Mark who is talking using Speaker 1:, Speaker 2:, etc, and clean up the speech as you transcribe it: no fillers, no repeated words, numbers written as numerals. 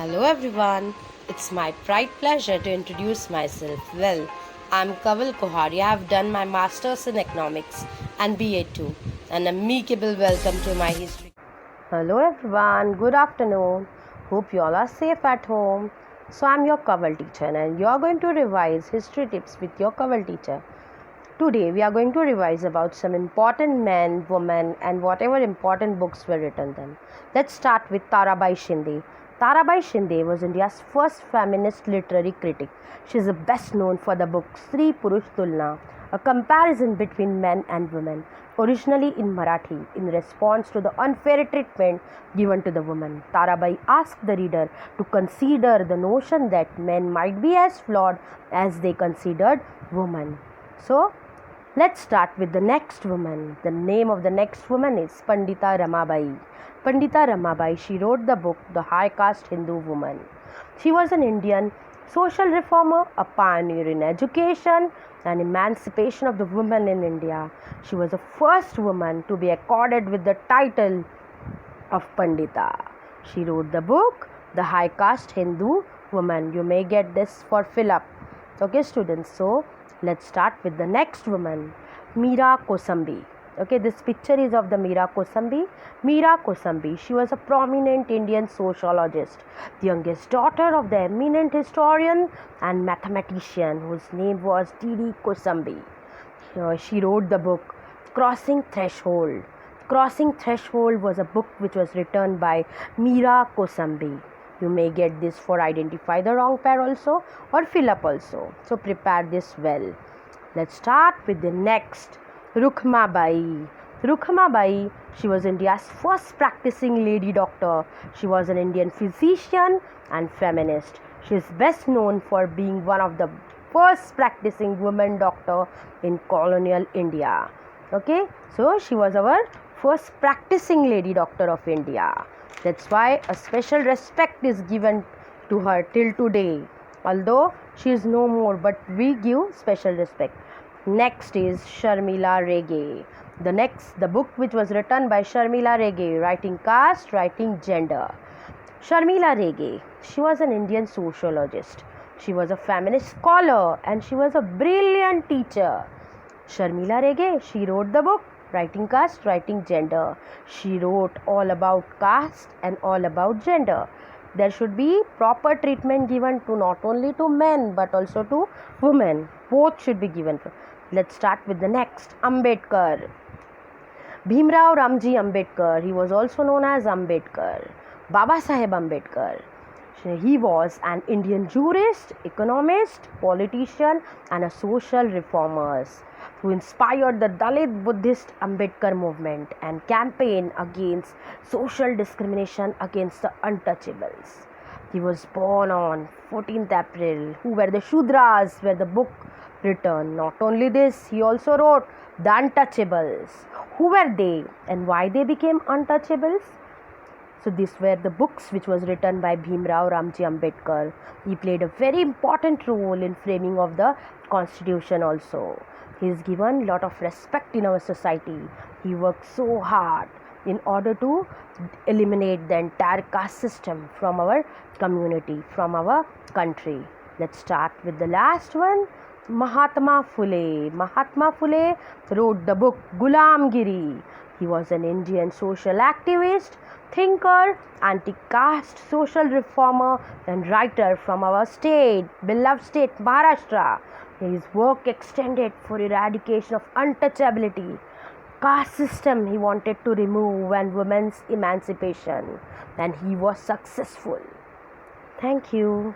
Speaker 1: Hello everyone, it's my pride pleasure to introduce myself. Well, I'm Kaval Kohari. I have done my Masters in Economics and BA too. An amicable welcome to my history. Hello everyone, good afternoon. Hope you all are safe at home. So I'm your Kaval teacher and you are going to revise history tips with your Kaval teacher. Today we are going to revise about some important men, women and whatever important books were written then. Let's start with Tarabai Shinde. Tarabai Shinde was India's first feminist literary critic. She is best known for the book Sri Purush Tulna, a comparison between men and women, originally in Marathi, in response to the unfair treatment given to the women. Tarabai asked the reader to consider the notion that men might be as flawed as they considered women. So, let's start with the next woman. The name of the next woman is Pandita Ramabai. Pandita Ramabai, she wrote the book The High Caste Hindu Woman. She was an Indian social reformer, a pioneer in education and emancipation of the women in India. She was the first woman to be accorded with the title of Pandita. She wrote the book The High Caste Hindu Woman. You may get this for fill up. Okay, students. So, let's start with the next woman, Meera Kosambi. Okay, this picture is of the Meera Kosambi. Meera Kosambi, she was a prominent Indian sociologist, the youngest daughter of the eminent historian and mathematician whose name was D.D. Kosambi. She wrote the book Crossing Threshold. Crossing Threshold was a book which was written by Meera Kosambi. You may get this for identify the wrong pair also or fill up also. So prepare this well. Let's start with the next, Rukmabai. Rukmabai, she was India's first practicing lady doctor. She was an Indian physician and feminist. She is best known for being one of the first practicing women doctor in colonial India. Okay, so she was our first practicing lady doctor of India. That's why a special respect is given to her till today. Although she is no more, but we give special respect. Next is Sharmila Rege. The book which was written by Sharmila Rege, Writing Caste, Writing Gender. Sharmila Rege, she was an Indian sociologist. She was a feminist scholar and she was a brilliant teacher. Sharmila Rege, she wrote the book Writing Caste, Writing Gender. She wrote all about caste and all about gender. There should be proper treatment given to not only to men but also to women. Both should be given. Let's start with the next, Ambedkar. Bhimrao Ramji Ambedkar. He was also known as Ambedkar. Baba Saheb Ambedkar. He was an Indian jurist, economist, politician and a social reformer who inspired the Dalit Buddhist Ambedkar movement and campaign against social discrimination against the untouchables. He was born on 14th April. Who were the Shudras were the book written. Not only this, he also wrote The Untouchables. Who were they and why they became untouchables? So these were the books which was written by Bhimrao Ramji Ambedkar. He played a very important role in framing of the constitution also. He is given a lot of respect in our society. He worked so hard in order to eliminate the entire caste system from our community, from our country. Let's start with the last one, Mahatma Phule. Mahatma Phule wrote the book Gulamgiri. He was an Indian social activist, thinker, anti-caste social reformer and writer from our state, beloved state Maharashtra. His work extended for eradication of untouchability, caste system he wanted to remove and women's emancipation, and he was successful. Thank you.